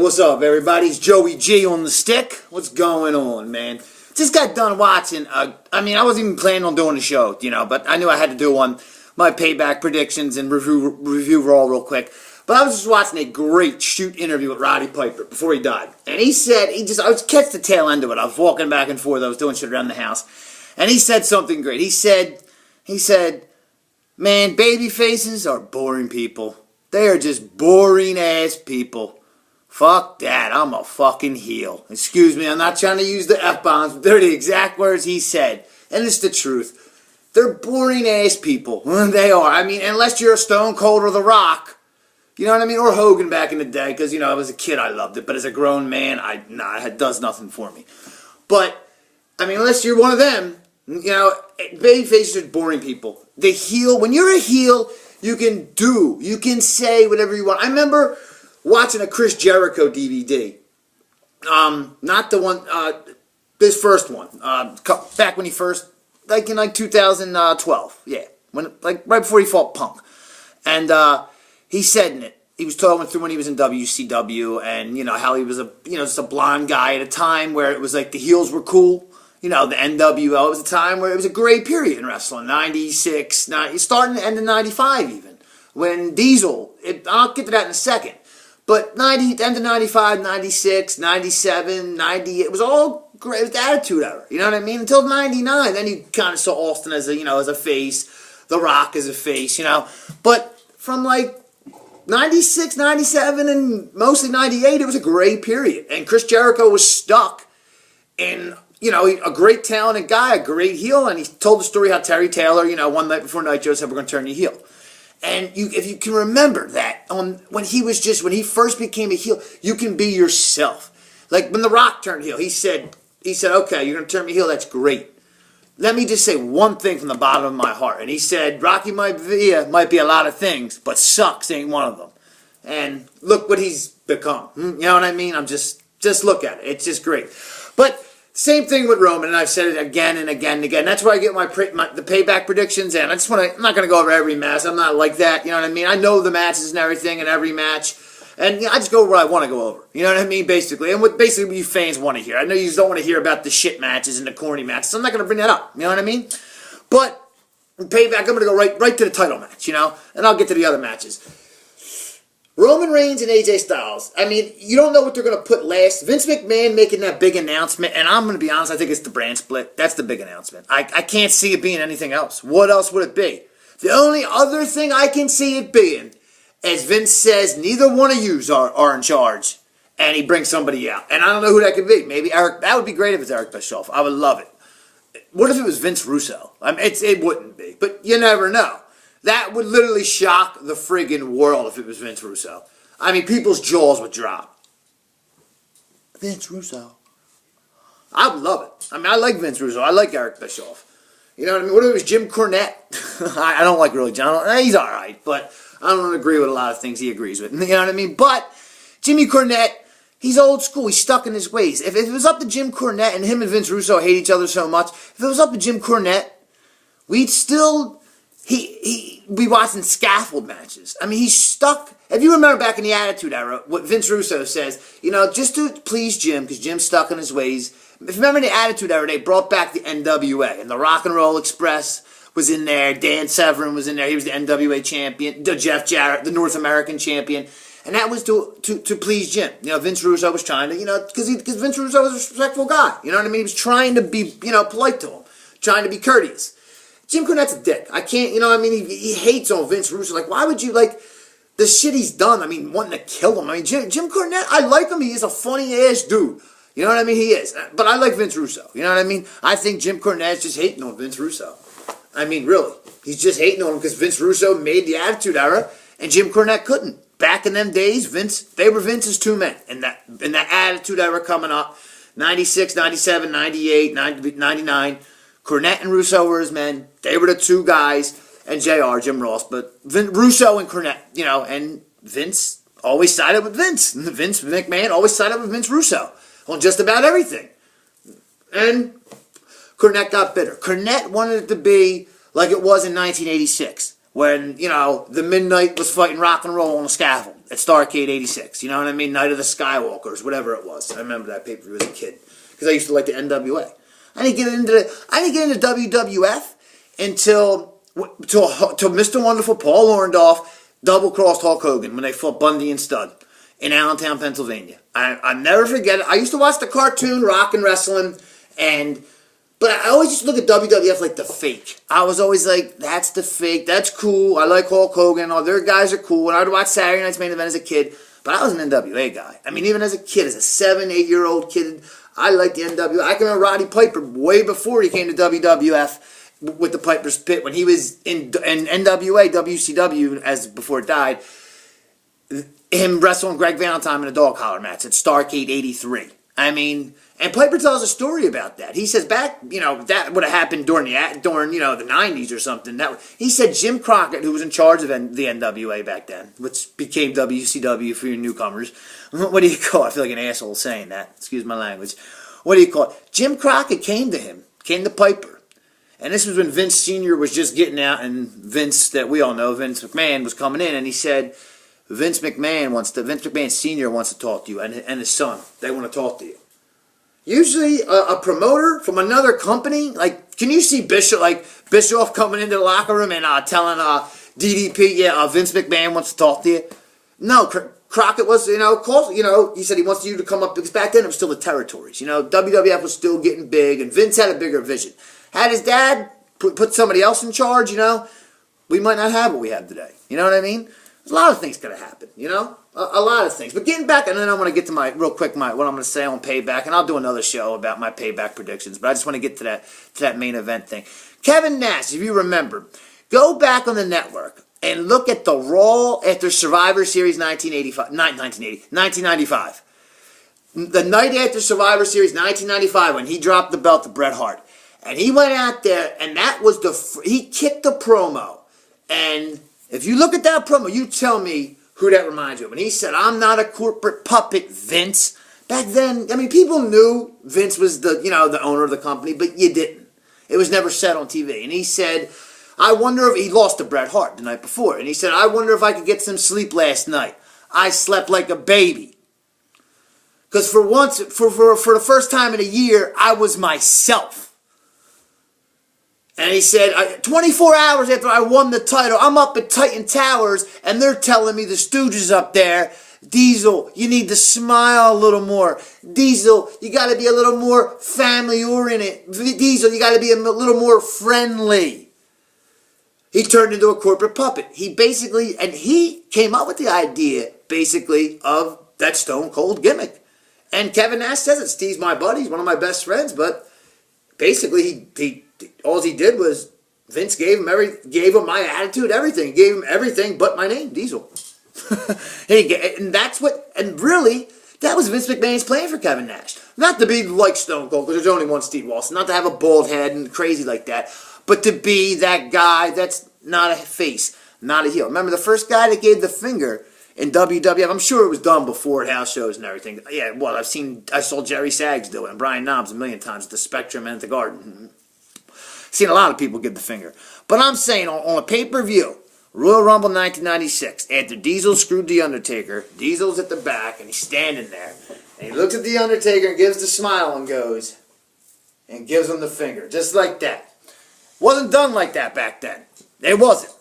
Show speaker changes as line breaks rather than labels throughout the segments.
What's up, everybody? It's Joey G on the stick. What's going on, man? Just got done watching. I wasn't even planning on doing the show, but I knew I had to do one. My payback predictions and review Raw real quick. But I was just watching a great shoot interview with Roddy Piper before he died. And he said, I was catch the tail end of it. I was walking back and forth. I was doing shit around the house. And he said something great. He said, man, baby faces are boring people. They are just boring ass people. Fuck that, I'm a fucking heel. Excuse me, I'm not trying to use the F-bombs, but they're the exact words he said. And it's the truth. They're boring ass people. They are. Unless you're a Stone Cold or The Rock. You know what I mean? Or Hogan back in the day, because, as a kid I loved it. But as a grown man, it does nothing for me. But, unless you're one of them, baby faces are boring people. The heel, when you're a heel, you can say whatever you want. I remember watching a Chris Jericho DVD. Not the one, this first one. Back when he first, in 2012. Yeah. Right before he fought Punk. And he said in it, he was talking through when he was in WCW and, how he was just a blonde guy at a time where it was like the heels were cool. The NWO. It was a time where it was a great period in wrestling. 96, starting the end of 95 even. When Diesel, I'll get to that in a second. But end of 95, 96, 97, 98, it was all great. It was the Attitude Era, you know what I mean? Until 99, then you kind of saw Austin as a face, The Rock as a face, But from 96, 97, and mostly 98, it was a great period. And Chris Jericho was stuck in, a great talented guy, a great heel, and he told the story how Terry Taylor, one night before Nitro said, we're going to turn you heel. And if you can remember that, when he first became a heel, you can be yourself. Like when The Rock turned heel, he said, okay, you're going to turn me heel, that's great. Let me just say one thing from the bottom of my heart. And he said, Rocky might be a lot of things, but sucks ain't one of them. And look what he's become. You know what I mean? Just look at it. It's just great. But same thing with Roman, and I've said it again and again and again. That's where I get the payback predictions, and I'm not going to go over every match. I'm not like that, you know what I mean? I know the matches and everything in every match, and I just go where I want to go over. You know what I mean, basically? And what you fans want to hear. I know you just don't want to hear about the shit matches and the corny matches, so I'm not going to bring that up, you know what I mean? But payback, I'm going to go right to the title match, and I'll get to the other matches. Roman Reigns and AJ Styles. You don't know what they're going to put last. Vince McMahon making that big announcement, and I'm going to be honest, I think it's the brand split. That's the big announcement. I can't see it being anything else. What else would it be? The only other thing I can see it being, as Vince says, neither one of yous are in charge, and he brings somebody out. And I don't know who that could be. Maybe Eric. That would be great if it's Eric Bischoff. I would love it. What if it was Vince Russo? It wouldn't be, but you never know. That would literally shock the friggin' world if it was Vince Russo. People's jaws would drop. Vince Russo. I would love it. I like Vince Russo. I like Eric Bischoff. You know what I mean? What if it was Jim Cornette? I don't like really John. He's all right, but I don't agree with a lot of things he agrees with. You know what I mean? But Jimmy Cornette, he's old school. He's stuck in his ways. If it was up to Jim Cornette, and him and Vince Russo hate each other so much, if it was up to Jim Cornette, we'd still... we watching scaffold matches. He's stuck. If you remember back in the Attitude Era, what Vince Russo says, just to please Jim, because Jim's stuck in his ways. If you remember the Attitude Era, they brought back the NWA, and the Rock and Roll Express was in there. Dan Severn was in there. He was the NWA champion. Jeff Jarrett, the North American champion. And that was to please Jim. Vince Russo was trying to, because Vince Russo was a respectful guy. You know what I mean? He was trying to be, polite to him, trying to be courteous. Jim Cornette's a dick. I can't, he hates on Vince Russo. Why would you, the shit he's done, wanting to kill him. Jim Cornette, I like him. He is a funny-ass dude. You know what I mean? He is. But I like Vince Russo. You know what I mean? I think Jim Cornette's just hating on Vince Russo. Really. He's just hating on him because Vince Russo made the Attitude Era, and Jim Cornette couldn't. Back in them days, they were Vince's two men. In that Attitude Era coming up, 96, 97, 98, 99, Cornette and Russo were his men. They were the two guys, and JR, Jim Ross. But Russo and Cornette, and Vince always sided with Vince. Vince McMahon always sided with Vince Russo on just about everything. And Cornette got bitter. Cornette wanted it to be like it was in 1986, when, the Midnight was fighting Rock and Roll on a scaffold. at Starrcade '86. You know what I mean? Night of the Skywalkers, whatever it was. I remember that pay-per-view as a kid because I used to like the NWA. I didn't get into WWF until Mr. Wonderful Paul Orndorff double-crossed Hulk Hogan when they fought Bundy and Studd in Allentown, Pennsylvania. I never forget it. I used to watch the cartoon Rock and Wrestling, but I always used to look at WWF like the fake. I was always like, that's the fake. That's cool. I like Hulk Hogan. All their guys are cool. And I would watch Saturday Night's Main Event as a kid. But I was an NWA guy. I mean, even as a kid, as a 7, 8-year-old kid, I liked the NWA. I can remember Roddy Piper way before he came to WWF with the Piper's Pit when he was in NWA, WCW, as before it died. Him wrestling Greg Valentine in a dog collar match at Starrcade '83. I mean, and Piper tells a story about that. He says back, that would have happened during the 90s or something. He said Jim Crockett, who was in charge of the NWA back then, which became WCW for your newcomers. What do you call it? I feel like an asshole saying that. Excuse my language. What do you call it? Jim Crockett came to Piper. And this was when Vince Sr. was just getting out, and Vince, that we all know, Vince McMahon, was coming in, and he said, Vince McMahon Sr. wants to talk to you, and his son. They want to talk to you. Usually, a promoter from another company, like, can you see Bischoff coming into the locker room and telling DDP, Vince McMahon wants to talk to you? No, Crockett was, he said he wants you to come up, because back then it was still the territories. WWF was still getting big, and Vince had a bigger vision. Had his dad put somebody else in charge, we might not have what we have today. You know what I mean? There's a lot of things could have happened, a lot of things. But getting back, and then I want to get to what I'm going to say on Payback, and I'll do another show about my Payback predictions. But I just want to get to that main event thing. Kevin Nash, if you remember, go back on the network and look at the Raw after Survivor Series 1995. The night after Survivor Series 1995 when he dropped the belt to Bret Hart. And he went out there, and that was he kicked the promo. And if you look at that promo, you tell me who that reminds you of. And he said, I'm not a corporate puppet, Vince. Back then, people knew Vince was the owner of the company, but you didn't. It was never said on TV. And he said, I wonder if he lost to Bret Hart the night before. And he said, I wonder if I could get some sleep last night. I slept like a baby. Because for the first time in a year, I was myself. And he said, 24 hours after I won the title, I'm up at Titan Towers, and they're telling me the Stooges up there, Diesel, you need to smile a little more. Diesel, you got to be a little more family-oriented. Diesel, you got to be a little more friendly. He turned into a corporate puppet. He came up with the idea, basically, of that Stone Cold gimmick. And Kevin Nash says it. Steve's my buddy. He's one of my best friends, but basically, all he did was Vince gave him my attitude, everything. He gave him everything but my name, Diesel. And really, that was Vince McMahon's plan for Kevin Nash. Not to be like Stone Cold, because there's only one Steve Austin. Not to have a bald head and crazy like that. But to be that guy that's not a face, not a heel. Remember, the first guy that gave the finger in WWF, I'm sure it was done before at house shows and everything. Yeah, well, I saw Jerry Saggs do it, and Brian Knobs a million times at the Spectrum and at the Garden. Seen a lot of people give the finger. But I'm saying on a pay-per-view, Royal Rumble 1996, after Diesel screwed The Undertaker, Diesel's at the back, and he's standing there. And he looks at The Undertaker and gives the smile and gives him the finger. Just like that. Wasn't done like that back then. It wasn't.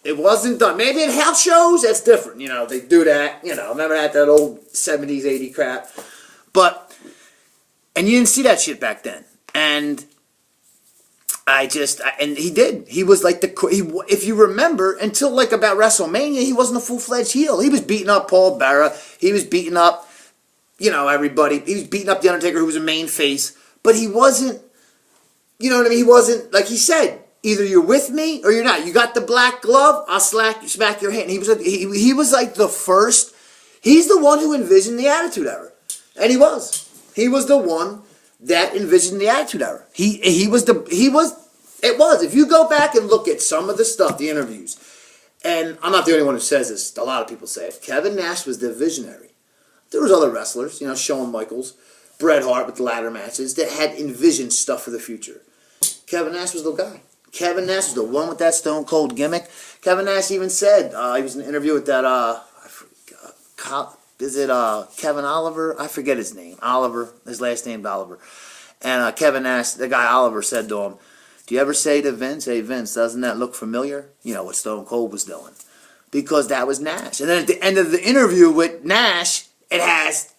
It wasn't done. Maybe at house shows, that's different. They do that. Remember that old 70s, 80s crap. And you didn't see that shit back then. And he did. He was like if you remember, until like about WrestleMania, he wasn't a full-fledged heel. He was beating up Paul Bearer. He was beating up, everybody. He was beating up The Undertaker, who was a main face. But he wasn't, you know what I mean? He wasn't, like he said, either you're with me or you're not. You got the black glove, I'll smack your hand. He was like the first. He's the one who envisioned the Attitude Era. And he was. He was the one that envisioned the Attitude Era. It was. If you go back and look at some of the stuff, the interviews, and I'm not the only one who says this, a lot of people say it, Kevin Nash was the visionary. There was other wrestlers, Shawn Michaels, Bret Hart with the ladder matches, that had envisioned stuff for the future. Kevin Nash was the guy. Kevin Nash was the one with that Stone Cold gimmick. Kevin Nash even said, he was in an interview with that, is it Kevin Oliver? I forget his name. Oliver. His last name's Oliver. And Kevin asked, the guy Oliver said to him, do you ever say to Vince, hey Vince, doesn't that look familiar? You know, what Stone Cold was doing. Because that was Nash. And then at the end of the interview with Nash, it has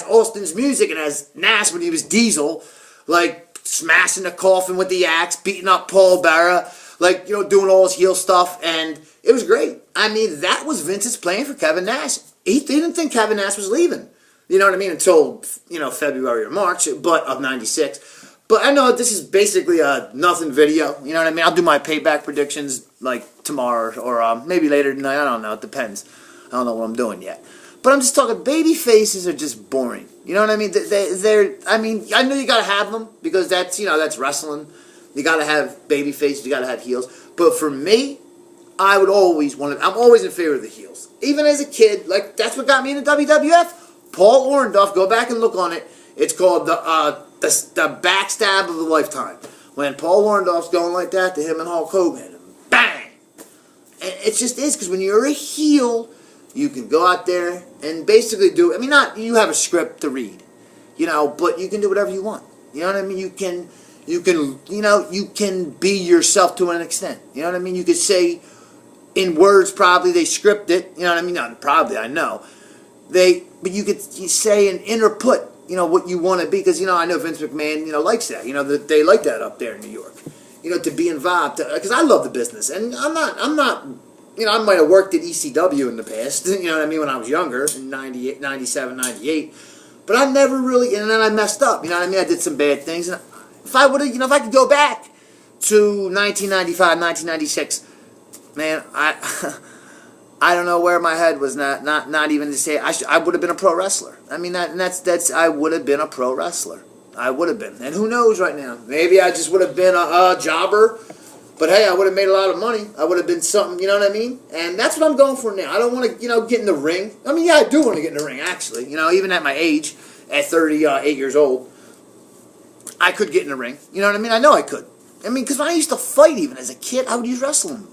Austin's music. It has Nash when he was Diesel, like smashing the coffin with the axe, beating up Paul Bearer, like, you know, doing all his heel stuff. And it was great. I mean, that was Vince's plan for Kevin Nash. He didn't think Kevin Nash was leaving. You know what I mean? Until, you know, February or March, but of 96. But I know this is basically a nothing video. You know what I mean? I'll do my payback predictions like tomorrow or maybe later tonight. I don't know. It depends. I don't know what I'm doing yet. But I'm just talking, baby faces are just boring. You know what I mean? They're I mean, I know you got to have them because that's, you know, that's wrestling. You got to have baby faces. You got to have heels. But for me, I would always want to, I'm always in favor of the heels. Even as a kid, like, that's what got me into WWF. Paul Orndorff, go back and look on it. It's called the backstab of a lifetime. When Paul Orndorff's going like that to him and Hulk Hogan, bang! And it just is, because when you're a heel, you can go out there and basically do, I mean, not, you have a script to read, you know, but you can do whatever you want. You know what I mean? You can, you know, you can be yourself to an extent. You know what I mean? You could say in words, probably they script it, you know what I mean? Not probably, I know. But you could say an inner put, you know, what you want to be, because, you know, I know Vince McMahon, you know, likes that. You know, they like that up there in New York. You know, to be involved, because I love the business, and I'm not, you know, I might have worked at ECW in the past, you know what I mean, when I was younger, in 98, 97, 98, but I never really, and then I messed up, you know what I mean, I did some bad things, and if I would have, you know, if I could go back to 1995, 1996, man, I don't know where my head was. Not even to say I would have been a pro wrestler. I mean that's I would have been a pro wrestler. I would have been. And who knows right now? Maybe I just would have been a jobber. But hey, I would have made a lot of money. I would have been something. You know what I mean? And that's what I'm going for now. I don't want to, you know, get in the ring. I mean, yeah, I do want to get in the ring. Actually, you know, even at my age, at 38 years old, I could get in the ring. You know what I mean? I know I could. I mean, because when I used to fight, even as a kid, I would use wrestling moves.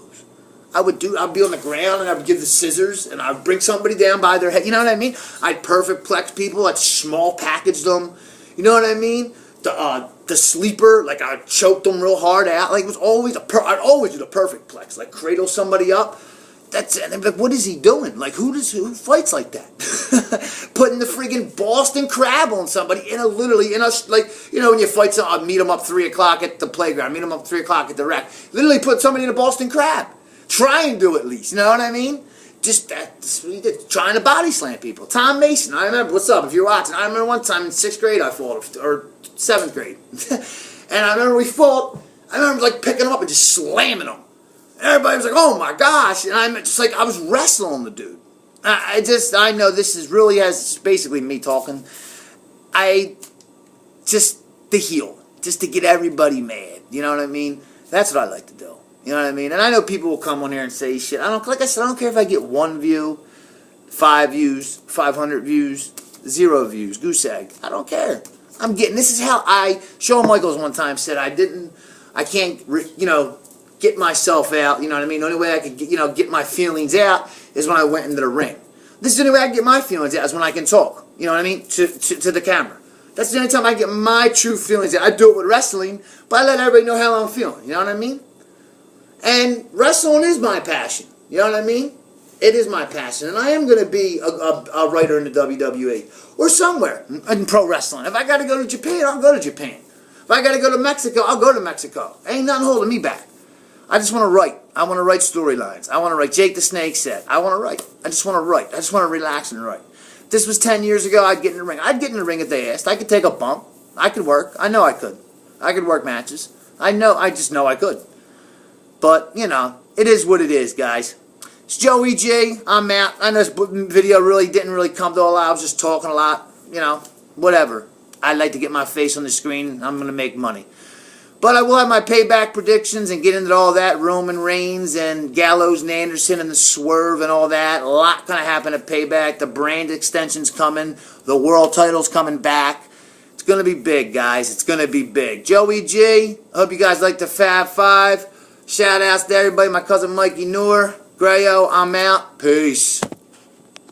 I'd be on the ground and I would give the scissors and I'd bring somebody down by their head. You know what I mean? I'd perfect plex people. I'd small package them. You know what I mean? The sleeper, like I'd choke them real hard out. Like it was always I'd always do the perfect plex. Like cradle somebody up. That's it. And they'd be like, what is he doing? Like who fights like that? Putting the friggin' Boston Crab on somebody like, you know, when you fight someone, I'd meet them up 3 o'clock at the playground, meet them up 3 o'clock at the rec. Literally put somebody in a Boston Crab. Try and do at least, you know what I mean? Just that's what he did, trying to body slam people. Tom Mason, I remember, what's up, if you're watching, I remember one time in 6th grade I fought, or 7th grade. And I remember we fought, I remember like picking him up and just slamming him. And everybody was like, oh my gosh, and I'm just like, I was wrestling the dude. I know this is really, it's basically me talking. The heel, just to get everybody mad, you know what I mean? That's what I like to do. You know what I mean? And I know people will come on here and say shit. Like I said, I don't care if I get 1 view, 5 views, 500 views, 0 views, goose egg. I don't care. I'm getting, this is how Shawn Michaels one time said I can't, you know, get myself out, you know what I mean? The only way I could, you know, get my feelings out is when I went into the ring. This is the only way I can get my feelings out is when I can talk, you know what I mean, to the camera. That's the only time I get my true feelings out. I do it with wrestling, but I let everybody know how I'm feeling, you know what I mean? And wrestling is my passion. You know what I mean? It is my passion. And I am going to be a writer in the WWE. Or somewhere in pro wrestling. If I got to go to Japan, I'll go to Japan. If I got to go to Mexico, I'll go to Mexico. Ain't nothing holding me back. I just want to write. I want to write storylines. I want to write Jake the Snake said. I want to write. I just want to write. I just want to relax and write. If this was 10 years ago, I'd get in the ring. I'd get in the ring if they asked. I could take a bump. I could work. I know I could. I could work matches. I just know I could. But, you know, it is what it is, guys. It's Joey G. I'm out. I know this video really didn't really come to a lot. I was just talking a lot. You know, whatever. I like to get my face on the screen. I'm going to make money. But I will have my payback predictions and get into all that. Roman Reigns and Gallows and Anderson and the Swerve and all that. A lot going to happen at Payback. The brand extension's coming. The world title's coming back. It's going to be big, guys. It's going to be big. Joey G. I hope you guys like the Fab Five. Shout outs to everybody. My cousin Mikey Noor. Grayo, I'm out. Peace.